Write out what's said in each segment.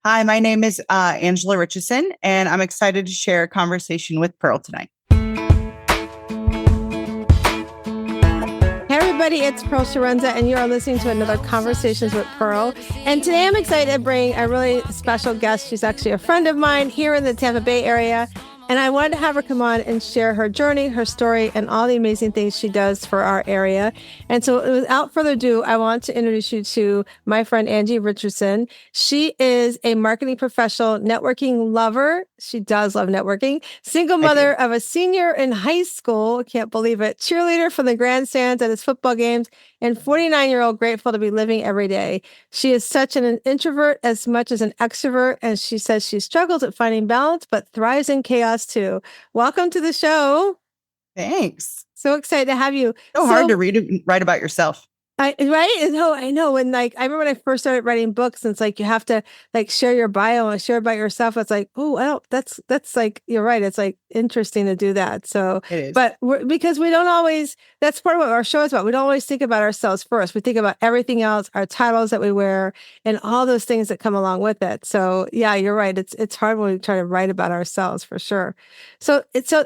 Hi, my name is Angela Richison, and I'm excited to share a conversation with Pearl tonight. Hey everybody, it's Pearl Chiarenza, and you are listening to another Conversations with Pearl. And today I'm excited to bring a really special guest. She's actually a friend of mine here in the Tampa Bay area. And I wanted to have her come on and share her journey, her story, and all the amazing things she does for our area. And so without further ado, I want to introduce you to my friend, Angie Richison. She is a marketing professional, networking lover. She does love networking. Single mother of a senior in high school. I can't believe it. Cheerleader from the grandstands at his football games, and 49-year-old grateful to be living every day. She is such an introvert as much as an extrovert, and she says she struggles at finding balance, but thrives in chaos too. Welcome to the show. Thanks. So excited to have you. So hard to write about yourself. Right? No, I know. When I remember when I first started writing books, and it's like you have to share your bio and share about yourself. It's like, oh, well, that's like, you're right. It's like interesting to do that. So, it is. But because we don't always, that's part of what our show is about. We don't always think about ourselves first. We think about everything else, our titles that we wear, and all those things that come along with it. So yeah, you're right. It's hard when we try to write about ourselves for sure. So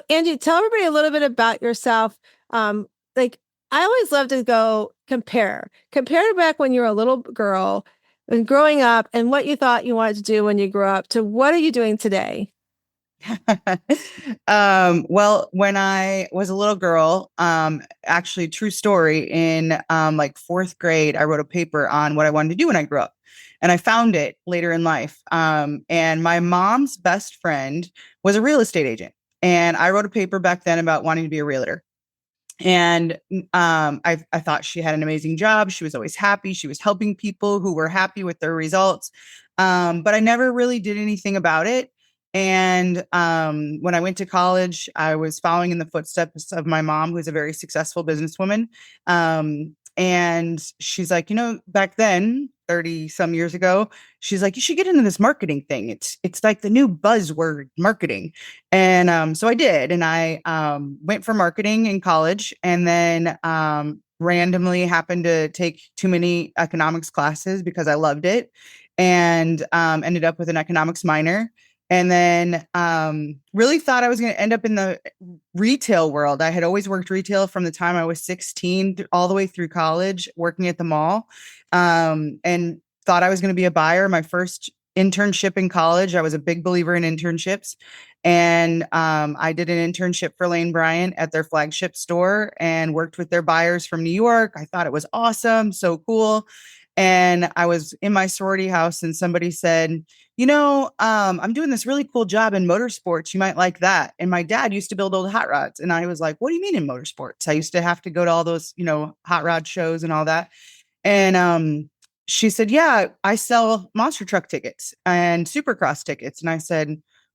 Angie, tell everybody a little bit about yourself. I always love to go compare to back when you were a little girl and growing up and what you thought you wanted to do when you grew up to what are you doing today? Well, when I was a little girl, actually true story, in fourth grade, I wrote a paper on what I wanted to do when I grew up. And I found it later in life. And my mom's best friend was a real estate agent. And I wrote a paper back then about wanting to be a realtor. And I thought she had an amazing job. She was always happy. She was helping people who were happy with their results. But I never really did anything about it. And when I went to college, I was following in the footsteps of my mom, who's a very successful businesswoman. And she's like, back then, 30 some years ago, she's like, you should get into this marketing thing. It's like the new buzzword, marketing. And so I did. And I went for marketing in college, and then randomly happened to take too many economics classes because I loved it, and ended up with an economics minor. And then really thought I was going to end up in the retail world. I had always worked retail from the time I was 16 all the way through college, working at the mall, and thought I was going to be a buyer. My first internship in college, I was a big believer in internships. And I did an internship for Lane Bryant at their flagship store and worked with their buyers from New York. I thought it was awesome, so cool. And I was in my sorority house, and somebody said, I'm doing this really cool job in motorsports. You might like that. And my dad used to build old hot rods. And I was like, what do you mean in motorsports? I used to have to go to all those, hot rod shows and all that. And she said, yeah, I sell monster truck tickets and supercross tickets. And I said,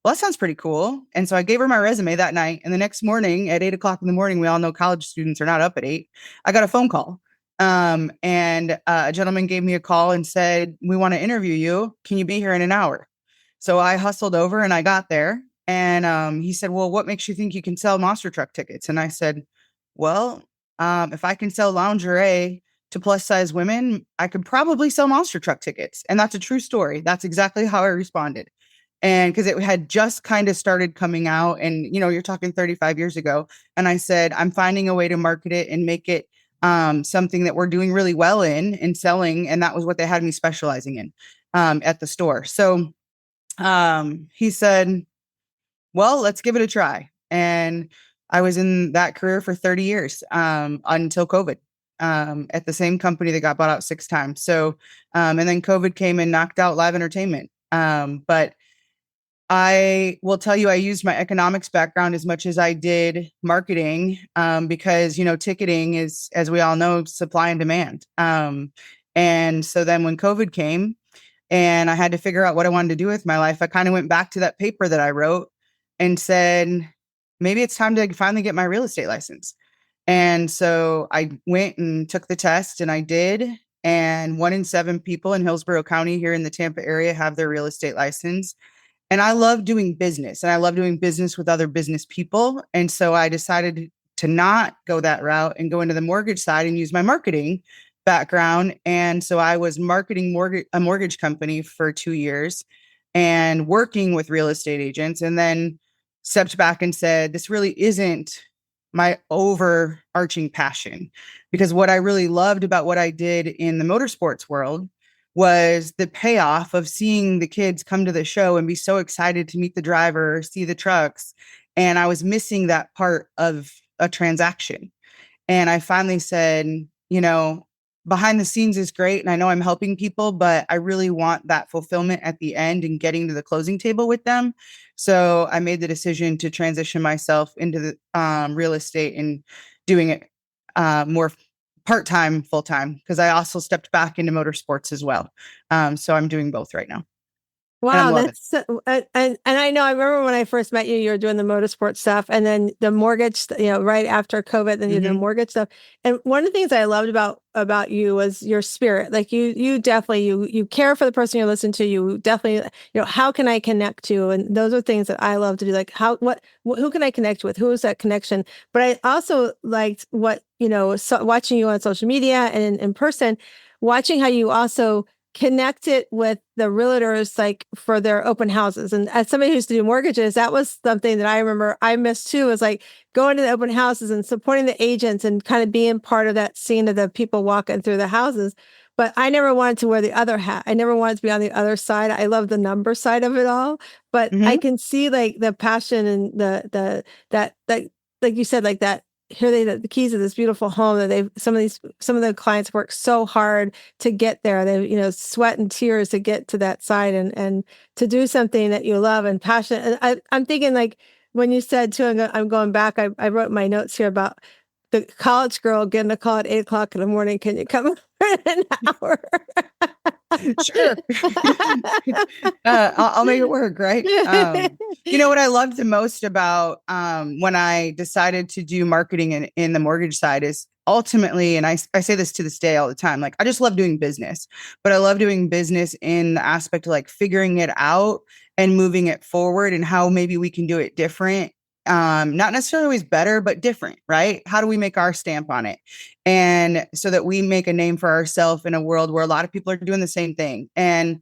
well, that sounds pretty cool. And so I gave her my resume that night. And the next morning at 8:00 in the morning, we all know college students are not up at 8. I got a phone call. And a gentleman gave me a call and said, we want to interview you. Can you be here in an hour? So I hustled over and I got there, and he said, well, what makes you think you can sell monster truck tickets? And I said, well, if I can sell lingerie to plus size women, I could probably sell monster truck tickets. And that's a true story. That's exactly how I responded. And because it had just kind of started coming out, and, you're talking 35 years ago. And I said, I'm finding a way to market it and make it something that we're doing really well in selling. And that was what they had me specializing in at the store. So he said, well, let's give it a try. And I was in that career for 30 years until COVID at the same company that got bought out 6 times. So, and then COVID came and knocked out live entertainment. But I will tell you, I used my economics background as much as I did marketing, because, ticketing is, as we all know, supply and demand. And so then when COVID came and I had to figure out what I wanted to do with my life, I kind of went back to that paper that I wrote and said, maybe it's time to finally get my real estate license. And so I went and took the test, and I did. And 1 in 7 people in Hillsborough County here in the Tampa area have their real estate license. And I love doing business, and I love doing business with other business people. And so I decided to not go that route and go into the mortgage side and use my marketing background. And so I was marketing a mortgage company for 2 years. and working with real estate agents, and then stepped back and said, this really isn't my overarching passion. Because what I really loved about what I did in the motorsports world was the payoff of seeing the kids come to the show and be so excited to meet the driver, see the trucks. And I was missing that part of a transaction. And I finally said, you know, behind the scenes is great. And I know I'm helping people, but I really want that fulfillment at the end and getting to the closing table with them. So I made the decision to transition myself into the real estate and doing it more part-time, full-time, because I also stepped back into motorsports as well. So I'm doing both right now. Wow, that's and I know I remember when I first met you, you were doing the motorsport stuff, and then the mortgage, right after COVID, then you did the mortgage stuff. And one of the things I loved about you was your spirit. Like you definitely you care for the person you listen to. You definitely, how can I connect to? And those are things that I love to do. Like who can I connect with? Who is that connection? But I also liked what watching you on social media and in person, watching how you also connect it with the realtors, like for their open houses. And as somebody who used to do mortgages, that was something that I remember I missed too, was like going to the open houses and supporting the agents and kind of being part of that scene of the people walking through the houses. But I never wanted to wear the other hat. I never wanted to be on the other side. I love the number side of it all, but I can see like the passion and that like you said, like that. Here they the keys of this beautiful home that some of the clients work so hard to get there. They sweat and tears to get to that side and to do something that you love and passionate. And I'm thinking, like when you said too, I'm going back. I wrote my notes here about the college girl getting a call at 8:00 in the morning. Can you come for an hour? Sure. I'll make it work. Right. What I loved the most about when I decided to do marketing in the mortgage side is ultimately, and I say this to this day all the time, like I just love doing business, but I love doing business in the aspect of like figuring it out and moving it forward and how maybe we can do it different. Not necessarily always better, but different, right? How do we make our stamp on it? And so that we make a name for ourselves in a world where a lot of people are doing the same thing. And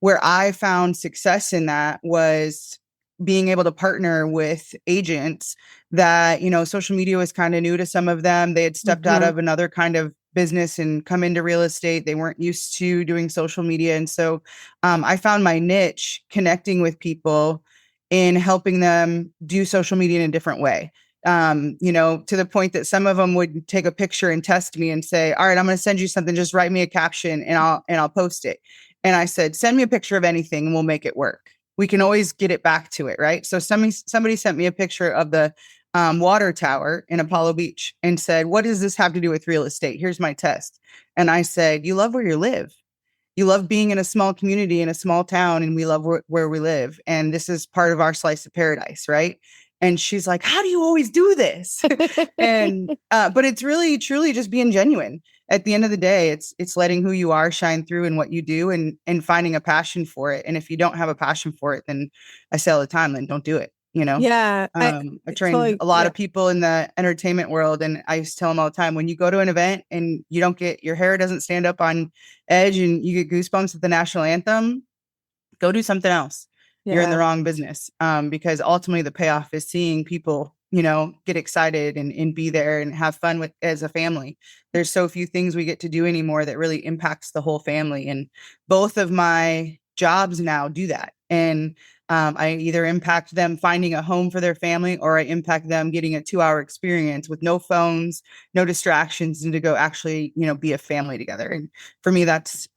where I found success in that was being able to partner with agents that, social media was kind of new to some of them. They had stepped out of another kind of business and come into real estate. They weren't used to doing social media. And so I found my niche connecting with people in helping them do social media in a different way. To the point that some of them would take a picture and test me and say, all right, I'm going to send you something. Just write me a caption and I'll post it. And I said, send me a picture of anything and we'll make it work. We can always get it back to it. Right. So somebody sent me a picture of the water tower in Apollo Beach and said, what does this have to do with real estate? Here's my test. And I said, you love where you live. You love being in a small community, in a small town, and we love where we live. And this is part of our slice of paradise, right? And she's like, how do you always do this? And, but it's really, truly just being genuine. At the end of the day, it's letting who you are shine through in what you do and finding a passion for it. And if you don't have a passion for it, then I say all the time, then don't do it. Yeah. I train a lot of people in the entertainment world, and I used to tell them all the time, when you go to an event and you don't get, your hair doesn't stand up on edge and you get goosebumps at the national anthem, go do something else. Yeah. You're in the wrong business. Because ultimately the payoff is seeing people, get excited and be there and have fun with as a family. There's so few things we get to do anymore that really impacts the whole family. And both of my jobs now do that. And I either impact them finding a home for their family, or I impact them getting a 2-hour experience with no phones, no distractions, and to go actually, be a family together. And for me, that's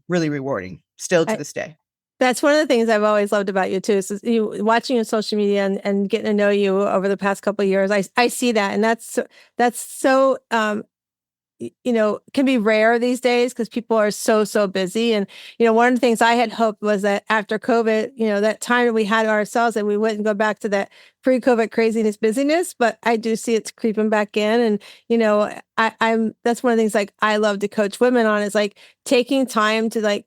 really rewarding still to this day. That's one of the things I've always loved about you too, is you watching your social media and getting to know you over the past couple of years. I see that. And that's so, can be rare these days because people are so busy. And, one of the things I had hoped was that after COVID, that time we had ourselves, and we wouldn't go back to that pre-COVID craziness, busyness, but I do see it's creeping back in. And, that's one of the things like I love to coach women on, is like taking time to like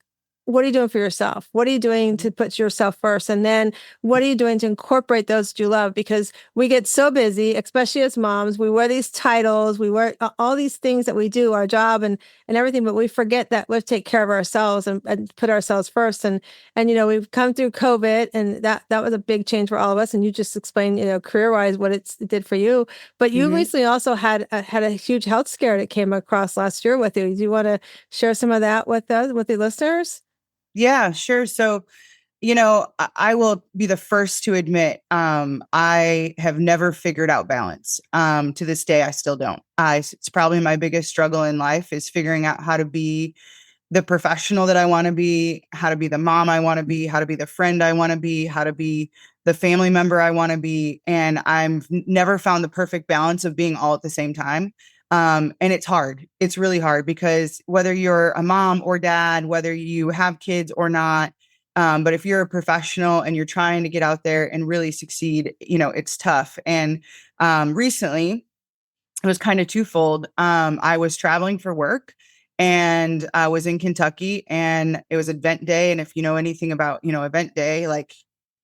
what are you doing for yourself? What are you doing to put yourself first? And then what are you doing to incorporate those that you love? Because we get so busy, especially as moms, we wear these titles, we wear all these things that we do, our job and everything, but we forget that we have to take care of ourselves and put ourselves first. And, we've come through COVID, and that was a big change for all of us. And you just explained, career wise, what it did for you. But you Mhm. recently also had a huge health scare that came across last year with you. Do you want to share some of that with us, with the listeners? Yeah, sure. So, I will be the first to admit, I have never figured out balance. To this day, I still don't. It's probably my biggest struggle in life is figuring out how to be the professional that I want to be, how to be the mom I want to be, how to be the friend I want to be, how to be the family member I want to be. And never found the perfect balance of being all at the same time. And it's hard. It's really hard because whether you're a mom or dad, whether you have kids or not, but if you're a professional and you're trying to get out there and really succeed, it's tough. And recently, it was kind of twofold. I was traveling for work and I was in Kentucky and it was event day. And if you know anything about, event day, like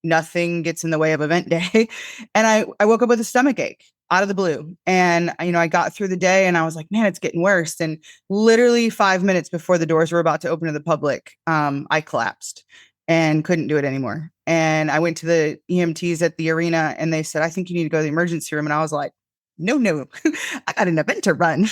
nothing gets in the way of event day. And I woke up with a stomach ache out of the blue. And, I got through the day and I was like, man, it's getting worse. And literally 5 minutes before the doors were about to open to the public, I collapsed and couldn't do it anymore. And I went to the EMTs at the arena and they said, I think you need to go to the emergency room. And I was like, no, I got an event to run.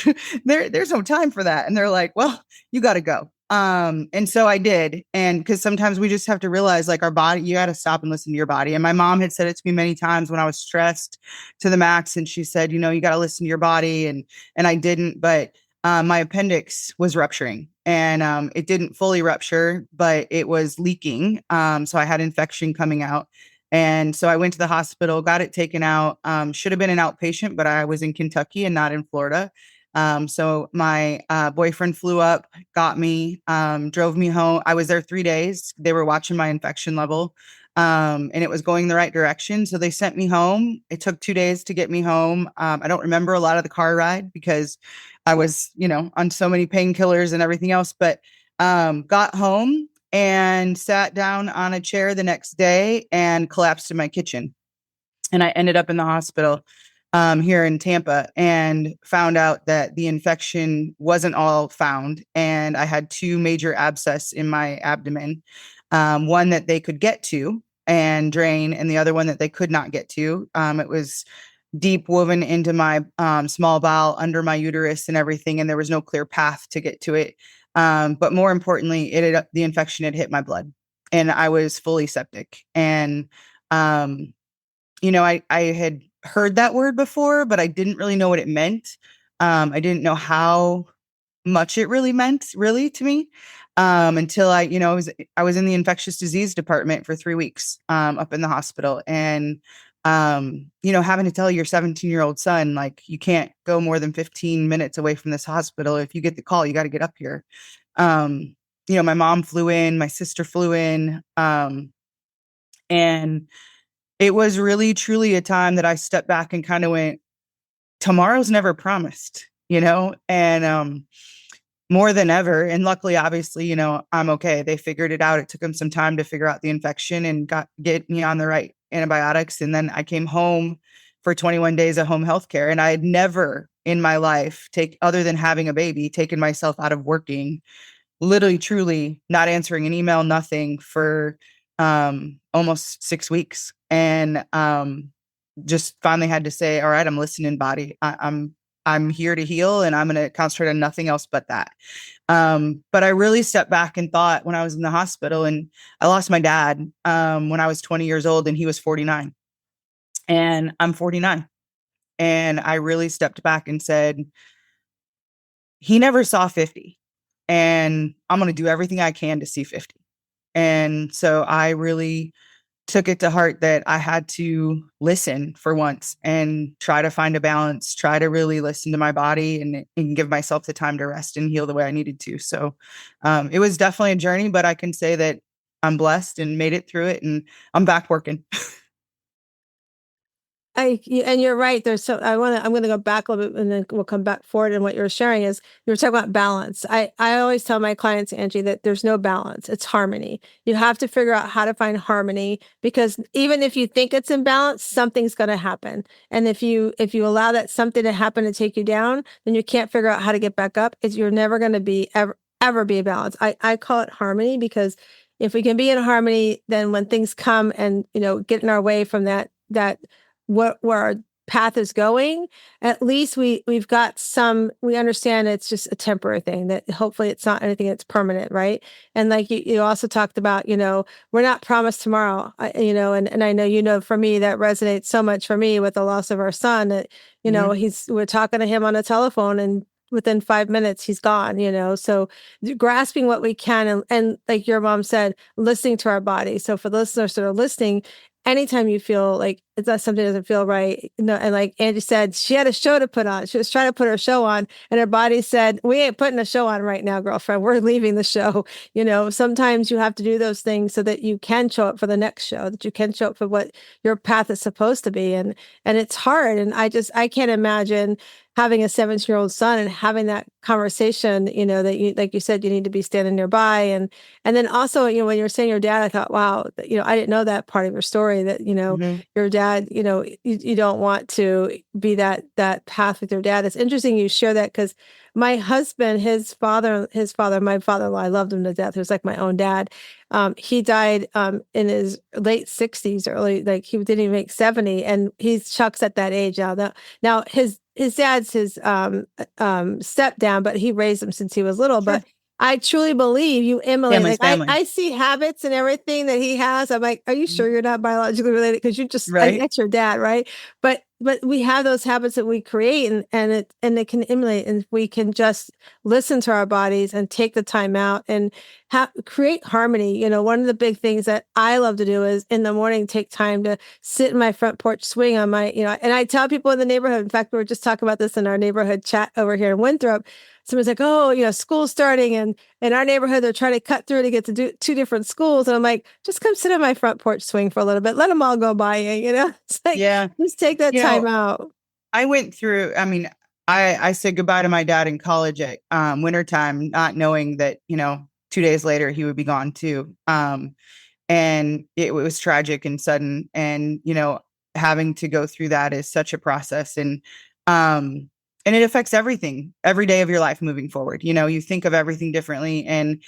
There's no time for that. And they're like, well, you got to go. And so I did. And because sometimes we just have to realize like our body, you got to stop and listen to your body. And my mom had said it to me many times when I was stressed to the max. And she said, you got to listen to your body. And I didn't, but my appendix was rupturing and it didn't fully rupture, but it was leaking. So I had infection coming out. And so I went to the hospital, got it taken out. Should have been an outpatient, but I was in Kentucky and not in Florida. So my boyfriend flew up, got me, drove me home. I was there 3 days. They were watching my infection level, and it was going the right direction. So they sent me home. It took 2 days to get me home. I don't remember a lot of the car ride because I was, on so many painkillers and everything else, but got home and sat down on a chair the next day and collapsed in my kitchen. And I ended up in the hospital here in Tampa and found out that the infection wasn't all found. And I had two major abscess in my abdomen, one that they could get to and drain, and the other one that they could not get to. It was deep woven into my small bowel under my uterus and everything, and there was no clear path to get to it. But more importantly, the infection had hit my blood, and I was fully septic. And I had heard that word before, but I didn't really know what it meant. I didn't know how much it really meant, really, to me, until I was in the infectious disease department for 3 weeks, up in the hospital, and having to tell your 17-year-old son, like, you can't go more than 15 minutes away from this hospital. If you get the call, you got to get up here. My mom flew in, my sister flew in, and it was really, truly a time that I stepped back and kind of went, tomorrow's never promised, and more than ever. And luckily, obviously, I'm okay. They figured it out. It took them some time to figure out the infection and get me on the right antibiotics. And then I came home for 21 days of home health care. And I had never in my life, other than having a baby, taken myself out of working, literally, truly not answering an email, nothing for almost 6 weeks. And just finally had to say, all right, I'm listening, body. I'm here to heal, and I'm going to concentrate on nothing else but that. But I really stepped back and thought when I was in the hospital, and I lost my dad when I was 20 years old, and he was 49, and I'm 49. And I really stepped back and said, he never saw 50, and I'm going to do everything I can to see 50. And so I really took it to heart that I had to listen for once and try to find a balance, try to really listen to my body and give myself the time to rest and heal the way I needed to. So it was definitely a journey, but I can say that I'm blessed and made it through it, and I'm back working. And you're right. I'm going to go back a little bit and then we'll come back forward. And what you're sharing is you're talking about balance. I always tell my clients, Angie, that there's no balance. It's harmony. You have to figure out how to find harmony, because even if you think it's imbalance, something's going to happen. And if you allow that something to happen to take you down, then you can't figure out how to get back up. You're never going to be ever be a balance. I call it harmony, because if we can be in harmony, then when things come and, get in our way from that where our path is going, at least we've got we understand it's just a temporary thing, that hopefully it's not anything that's permanent, right? And like you also talked about, we're not promised tomorrow, and I know, for me, that resonates so much for me with the loss of our son, that, Mhm. we're talking to him on a telephone, and within 5 minutes he's gone, so grasping what we can, and like your mom said, listening to our body. So for the listeners that are listening, anytime you feel like it's not, something doesn't feel right, and like Angie said, she had a show to put on. She was trying to put her show on, and her body said, "We ain't putting a show on right now, girlfriend. We're leaving the show." Sometimes you have to do those things so that you can show up for the next show, that you can show up for what your path is supposed to be, and it's hard. And I can't imagine having a 17-year-old son and having that conversation, that you, like you said, you need to be standing nearby. And then also, when you were saying your dad, I thought, wow, I didn't know that part of your story, that, Mhm. your dad, you don't want to be that path with your dad. It's interesting you share that, because my husband, my father-in-law, I loved him to death. He was like my own dad. He died in his late 60s, early, like he didn't even make 70, and he's Chuck's at that age now. Now his dad's his step down, but he raised him since he was little. Sure. But I truly believe you emulate. Family's Like family. I see habits and everything that he has. I'm like, are you Mhm. sure you're not biologically related? Because Right. that's your dad, right? But we have those habits that we create, and it can emulate, and we can just listen to our bodies and take the time out and create harmony. One of the big things that I love to do is in the morning take time to sit in my front porch swing on my, and I tell people in the neighborhood. In fact, we were just talking about this in our neighborhood chat over here in Winthrop. Somebody's like, "Oh, school's starting, and in our neighborhood, they're trying to cut through to get to do two different schools." And I'm like, "Just come sit on my front porch swing for a little bit. Let them all go by you." It's like, Yeah. just take that You time know, out. I went through, I mean, I said goodbye to my dad in college at wintertime, not knowing that, 2 days later he would be gone too. And it was tragic and sudden. And, having to go through that is such a process. Um, and it affects everything, every day of your life moving forward. You think of everything differently. And,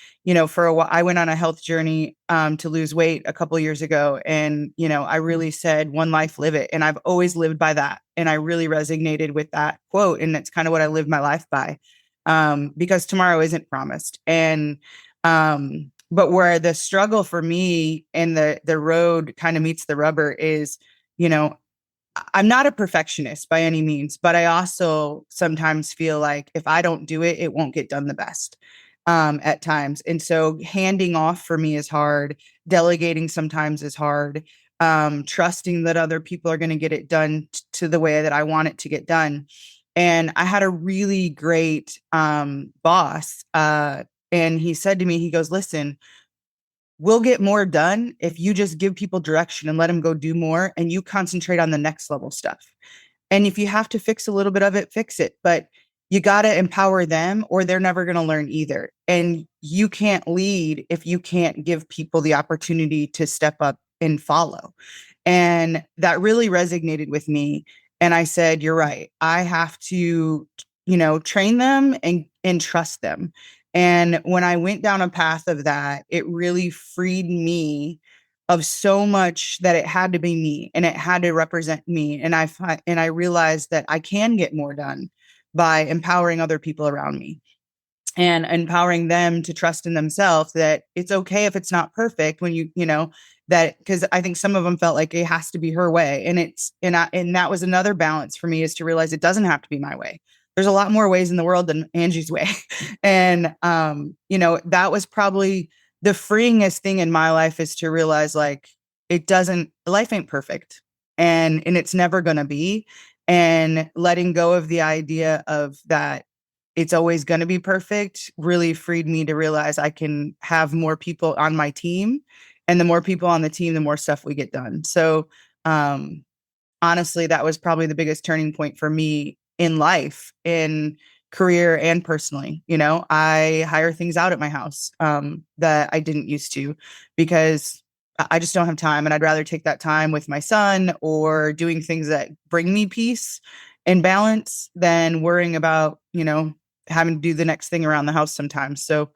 for a while, I went on a health journey to lose weight a couple years ago. And, I really said, one life, live it. And I've always lived by that. And I really resonated with that quote. And that's kind of what I live my life by, because tomorrow isn't promised. And, but where the struggle for me and the road kind of meets the rubber is, you know, I'm not a perfectionist by any means, but I also sometimes feel like if I don't do it, it won't get done the best at times. And so handing off for me is hard. Delegating sometimes is hard. Trusting that other people are going to get it done to the way that I want it to get done. And I had a really great boss. And he said to me, he goes, listen, we'll get more done if you just give people direction and let them go do more and you concentrate on the next level stuff. And if you have to fix a little bit of it, fix it. But you got to empower them or they're never going to learn either. And you can't lead if you can't give people the opportunity to step up and follow. And that really resonated with me. And I said, you're right. I have to, train them and trust them. And when I went down a path of that, it really freed me of so much that it had to be me and it had to represent me. And I realized that I can get more done by empowering other people around me and empowering them to trust in themselves, that it's okay if it's not perfect when that, because I think some of them felt like it has to be her way. And that was another balance for me, is to realize it doesn't have to be my way. There's a lot more ways in the world than Angie's way. And, that was probably the freeingest thing in my life, is to realize like, life ain't perfect and it's never going to be. And letting go of the idea of that it's always going to be perfect really freed me to realize I can have more people on my team, and the more people on the team, the more stuff we get done. So, honestly, that was probably the biggest turning point for me in life, in career and personally. I hire things out at my house that I didn't used to, because I just don't have time. And I'd rather take that time with my son or doing things that bring me peace and balance than worrying about, having to do the next thing around the house sometimes. So,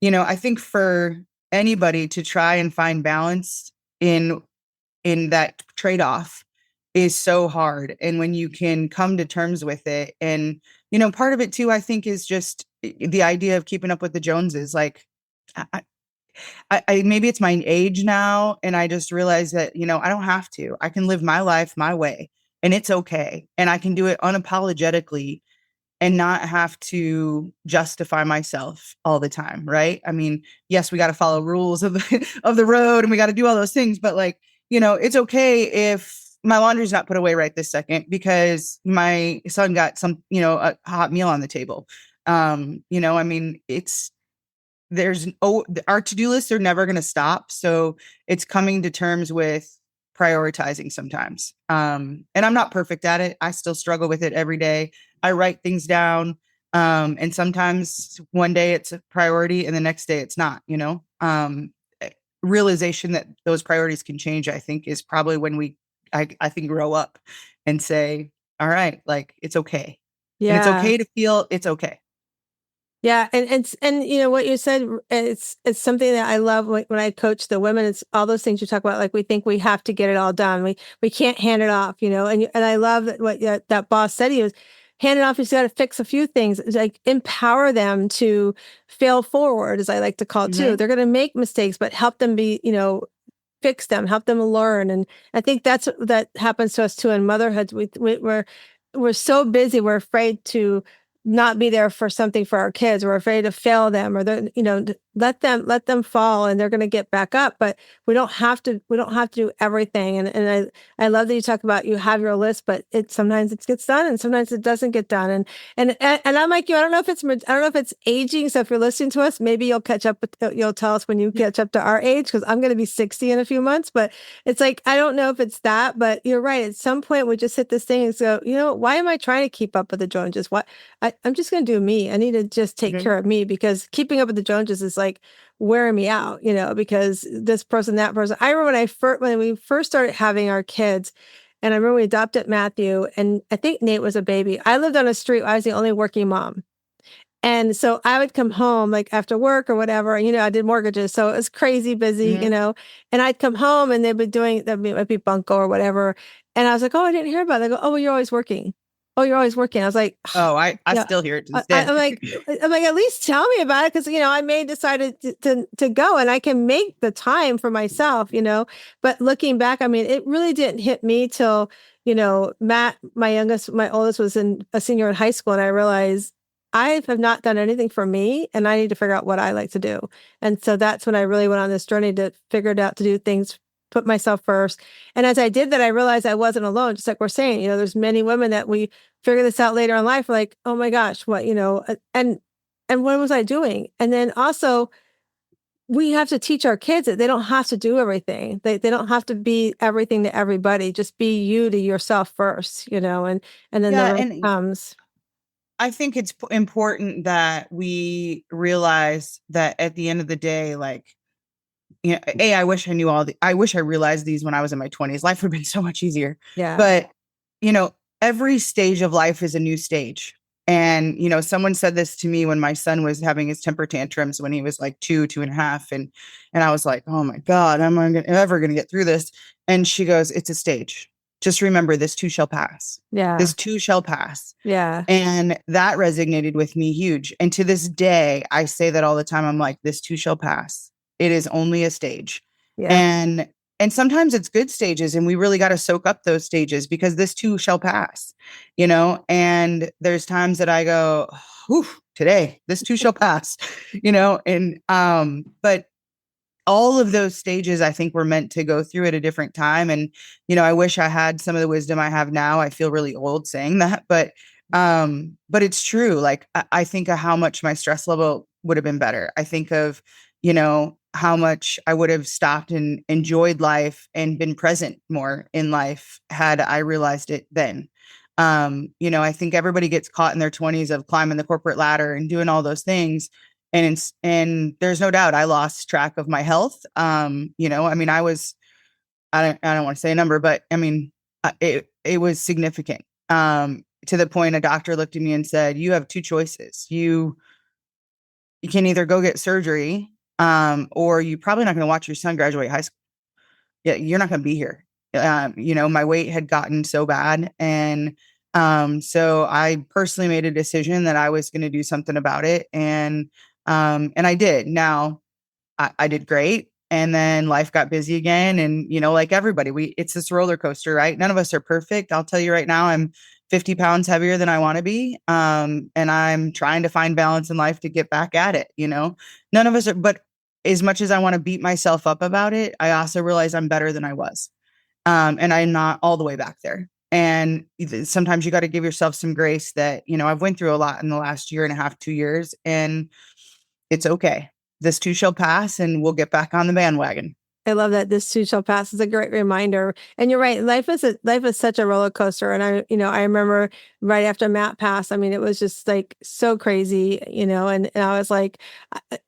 I think for anybody to try and find balance in that trade-off is so hard. And when you can come to terms with it, and part of it too, I think, is just the idea of keeping up with the Joneses. Like, I maybe it's my age now, and I just realize that I don't have to. I can live my life my way, and it's okay, and I can do it unapologetically and not have to justify myself all the time, right? I mean, yes, we got to follow rules of the road, and we got to do all those things, but like, it's okay if my laundry's not put away right this second because my son got some, a hot meal on the table. I mean, our to-do lists are never going to stop. So it's coming to terms with prioritizing sometimes. And I'm not perfect at it. I still struggle with it every day. I write things down. And sometimes one day it's a priority and the next day it's not, realization that those priorities can change, I think, is probably when I think, grow up and say, all right, like, it's okay. And it's Yeah. okay to feel it's okay. Yeah, and what you said, it's something that I love when I coach the women. It's all those things you talk about. Like, we think we have to get it all done. We can't hand it off, and I love that what that boss said. He was hand it off. He's got to fix a few things. It's like, empower them to fail forward, as I like to call it too. Mm-hmm. They're going to make mistakes, but help them be, fix them, help them learn. And I think that happens to us too in motherhood. We're so busy, we're afraid to not be there for something for our kids. We're afraid to fail them, or let them fall, and they're going to get back up. But we don't have to do everything. And I love that you talk about, you have your list, but sometimes it gets done and sometimes it doesn't get done. And I'm like you. I don't know if it's aging. So if you're listening to us, maybe you'll catch up you'll tell us when you catch up to our age, because I'm going to be 60 in a few months. But it's like, I don't know if it's that, but you're right. At some point we just hit this thing and go, why am I trying to keep up with the Joneses? I'm just going to do me. I need to just take Mm-hmm. care of me, because keeping up with the Joneses is like wearing me out, because this person, that person. I remember when we first started having our kids, and I remember we adopted Matthew, and I think Nate was a baby. I lived on a street. I was the only working mom. And so I would come home like after work or whatever. And, I did mortgages. So it was crazy busy, Mm-hmm. and I'd come home and might be Bunko or whatever. And I was like, oh, I didn't hear about it. They go, oh, well, you're always working. Oh, you're always working. I was like, Oh, I yeah. still hear it to this I'm day. like, at least tell me about it. Cause I may decided to go, and I can make the time for myself, but looking back, I mean, it really didn't hit me till, Matt, my oldest was a senior in high school. And I realized I have not done anything for me, and I need to figure out what I like to do. And so that's when I really went on this journey to figure it out, to do things, put myself first. And as I did that, I realized I wasn't alone. Just like we're saying, there's many women that we figure this out later in life, like, oh my gosh, what, and what was I doing? And then also, we have to teach our kids that they don't have to do everything. They don't have to be everything to everybody. Just be you to yourself first, and then the Yeah, rest and comes. I think it's important that we realize that at the end of the day, like, I wish I knew I wish I realized these when I was in my 20s. Life would have been so much easier. Yeah. But, every stage of life is a new stage. And, someone said this to me when my son was having his temper tantrums when he was like 2.5. And I was like, oh my God, am I ever going to get through this? And she goes, it's a stage. Just remember, this too shall pass. Yeah. This too shall pass. Yeah. And that resonated with me huge. And to this day, I say that all the time. I'm like, this too shall pass. It is only a stage. Yeah. And sometimes it's good stages, and we really got to soak up those stages, because this too shall pass, and there's times that I go, whew, today, this too shall pass, but all of those stages, I think, were meant to go through at a different time. And, I wish I had some of the wisdom I have now. I feel really old saying that, but it's true. Like, I think of how much my stress level would have been better. I think of, how much I would have stopped and enjoyed life and been present more in life had I realized it then. I think everybody gets caught in their 20s of climbing the corporate ladder and doing all those things. And there's no doubt I lost track of my health. I mean, I don't want to say a number, but I mean, it was significant. To the point a doctor looked at me and said, "You have two choices. You can either go get surgery, or you're probably not going to watch your son graduate high school. Yeah, you're not going to be here." My weight had gotten so bad, and so I personally made a decision that I was going to do something about it, and I did. Now, I did great. And then life got busy again. And, like everybody, it's this roller coaster, right? None of us are perfect. I'll tell you right now, I'm 50 pounds heavier than I want to be. And I'm trying to find balance in life to get back at it. None of us are, but as much as I want to beat myself up about it, I also realize I'm better than I was. And I'm not all the way back there. And sometimes you got to give yourself some grace that, I've went through a lot in the last year and a half, 2 years, and it's okay. This too shall pass, and we'll get back on the bandwagon. I love that this too shall pass is a great reminder. And you're right. Life is such a roller coaster. And I remember right after Matt passed, I mean, it was just like so crazy, and I was like,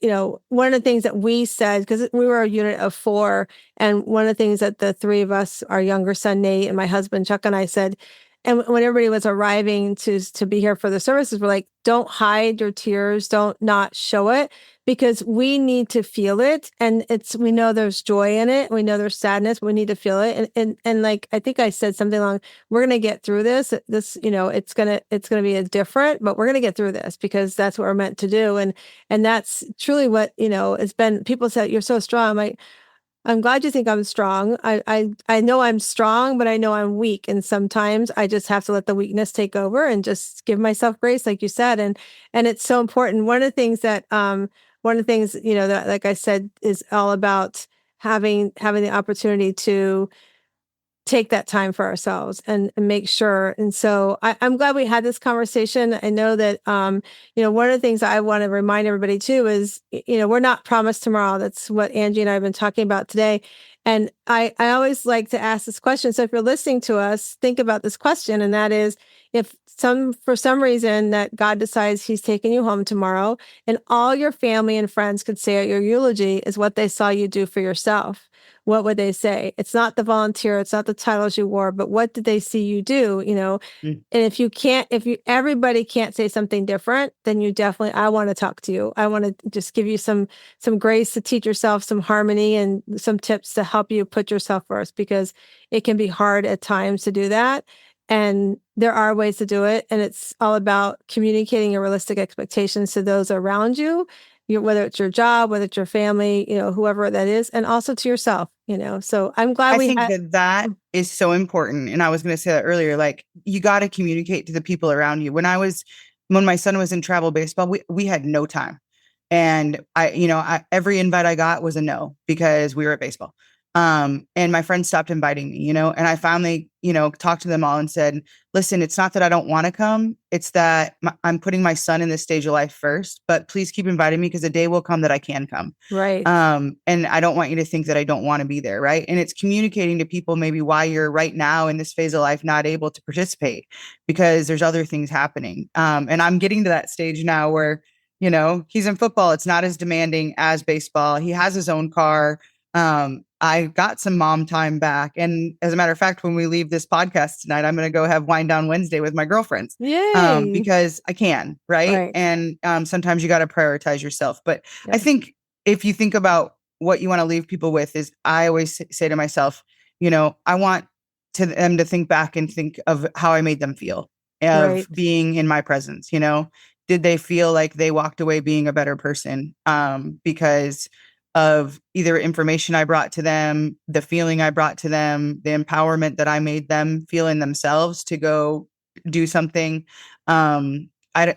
one of the things that we said, because we were a unit of 4, and one of the things that the 3 of us, our younger son, Nate, and my husband, Chuck, and I said, and when everybody was arriving to be here for the services, we're like, don't hide your tears, don't not show it, because we need to feel it. And we know there's joy in it. We know there's sadness. We need to feel it. And like, I think I said something along, we're going to get through this. It's going to be different, but we're going to get through this because that's what we're meant to do. And that's truly what, it's been. People say, you're so strong. I'm glad you think I'm strong. I know I'm strong, but I know I'm weak. And sometimes I just have to let the weakness take over and just give myself grace, like you said. And it's so important. One of the things, that, like I said, is all about having the opportunity to take that time for ourselves and make sure. And so I'm glad we had this conversation. I know that, one of the things I want to remind everybody too is, we're not promised tomorrow. That's what Angie and I have been talking about today. And I always like to ask this question. So if you're listening to us, think about this question. And that is, if for some reason that God decides he's taking you home tomorrow, and all your family and friends could say at your eulogy is what they saw you do for yourself, what would they say? It's not the volunteer, it's not the titles you wore, but what did they see you do? And if everybody can't say something different, then I want to talk to you. I want to just give you some grace to teach yourself some harmony and some tips to help you put yourself first, because it can be hard at times to do that. And there are ways to do it. And it's all about communicating your realistic expectations to those around you, whether it's your job, whether it's your family, whoever that is, and also to yourself, So I'm glad I think that is so important. And I was going to say that earlier, like, you got to communicate to the people around you. When my son was in travel baseball, we had no time. And every invite I got was a no, because we were at baseball. And my friends stopped inviting me, and I finally, talked to them all and said, listen, it's not that I don't want to come. It's that I'm putting my son in this stage of life first, but please keep inviting me, because a day will come that I can come. Right. And I don't want you to think that I don't want to be there. Right. And it's communicating to people maybe why you're right now in this phase of life not able to participate, because there's other things happening. And I'm getting to that stage now where, he's in football. It's not as demanding as baseball. He has his own car. I got some mom time back. And as a matter of fact, when we leave this podcast tonight, I'm going to go have Wind Down Wednesday with my girlfriends. Yay. Because I can, right? And sometimes you got to prioritize yourself. But I think if you think about what you want to leave people with, is I always say to myself, I want them to think back and think of how I made them feel of being in my presence. Did they feel like they walked away being a better person? Because of either information I brought to them, the feeling I brought to them, the empowerment that I made them feel in themselves to go do something. I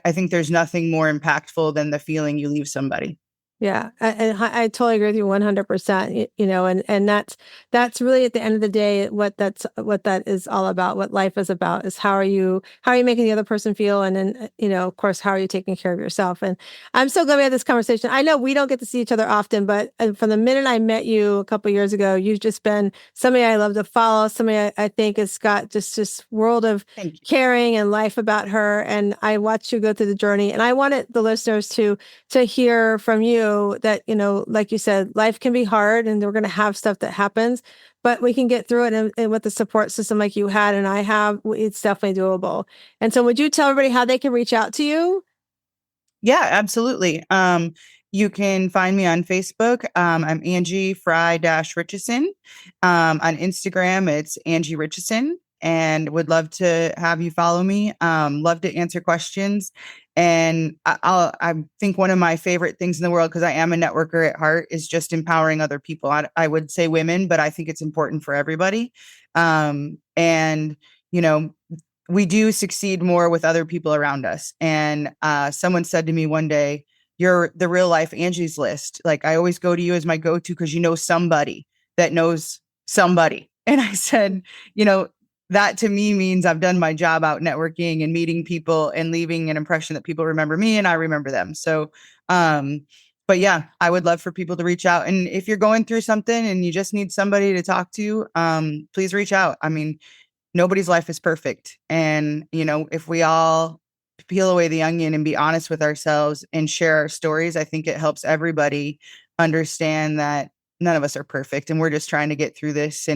think there's nothing more impactful than the feeling you leave somebody. Yeah, I totally agree with you 100%. You know, and that's really at the end of the day what that is all about. What life is about is how are you making the other person feel, and then you know, of course, how are you taking care of yourself? And I'm so glad we had this conversation. I know we don't get to see each other often, but from the minute I met you a couple years ago, you've just been somebody I love to follow. Somebody I think has got just this world of Thank you. caring and life about her. And I watched you go through the journey, and I wanted the listeners to hear from you that, you know, like you said, life can be hard and we're going to have stuff that happens, but we can get through it. And with the support system like you had and I have, it's definitely doable. And so would you tell everybody how they can reach out to you? Yeah, absolutely. You can find me on Facebook. I'm Angie Richison. On Instagram, it's Angie Richison, and would love to have you follow me. Love to answer questions. And I think one of my favorite things in the world, because I am a networker at heart, is just empowering other people. I would say women, but I think it's important for everybody. And, you know, we do succeed more with other people around us. And someone said to me one day, "You're the real life Angie's List. Like, I always go to you as my go-to because you know somebody that knows somebody." And I said, you know, that to me means I've done my job out networking and meeting people and leaving an impression that people remember me and I remember them. So, but yeah, I would love for people to reach out. And if you're going through something and you just need somebody to talk to, please reach out. I mean, nobody's life is perfect. And, you know, if we all peel away the onion and be honest with ourselves and share our stories, I think it helps everybody understand that none of us are perfect and we're just trying to get through this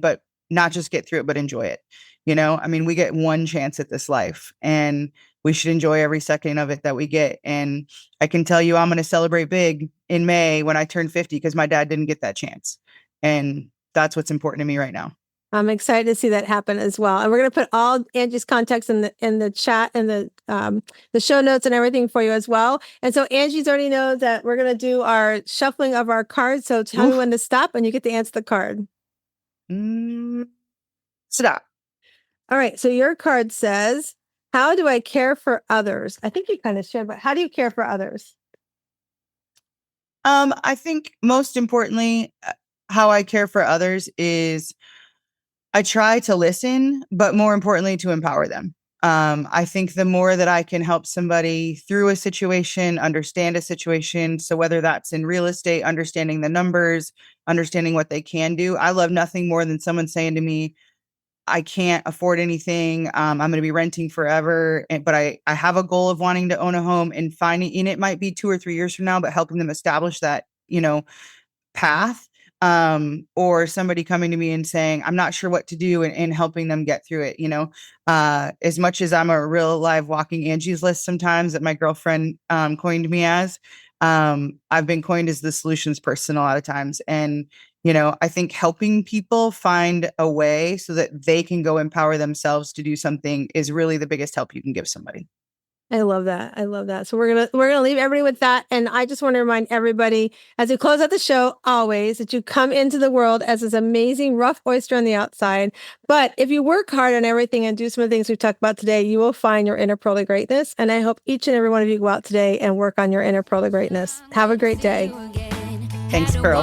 but not just get through it, but enjoy it. You know, I mean, we get one chance at this life and we should enjoy every second of it that we get. And I can tell you, I'm going to celebrate big in May when I turn 50 because my dad didn't get that chance. And that's what's important to me right now. I'm excited to see that happen as well. And we're going to put all Angie's contacts in the chat and the show notes and everything for you as well. And so Angie's already knows that we're going to do our shuffling of our cards. So tell me when to stop and you get to answer the card. Stop. All right. So your card says, "How do I care for others?" I think you kind of shared, but how do you care for others? I think most importantly, how I care for others is I try to listen, but more importantly, to empower them. I think the more that I can help somebody through a situation, understand a situation. So whether that's in real estate, understanding the numbers, understanding what they can do. I love nothing more than someone saying to me, "I can't afford anything. I'm going to be renting forever. But I have a goal of wanting to own a home and finding, and it might be 2 or 3 years from now, but helping them establish that, you know, path." Or somebody coming to me and saying, "I'm not sure what to do," and helping them get through it. You know, as much as I'm a real live walking Angie's List sometimes that my girlfriend coined me as, I've been coined as the solutions person a lot of times. And, you know, I think helping people find a way so that they can go empower themselves to do something is really the biggest help you can give somebody. I love that. I love that. So we're gonna leave everybody with that. And I just want to remind everybody as we close out the show, always that you come into the world as this amazing rough oyster on the outside. But if you work hard on everything and do some of the things we've talked about today, you will find your inner pearl of greatness. And I hope each and every one of you go out today and work on your inner pearl of greatness. Have a great day. Thanks, Pearl.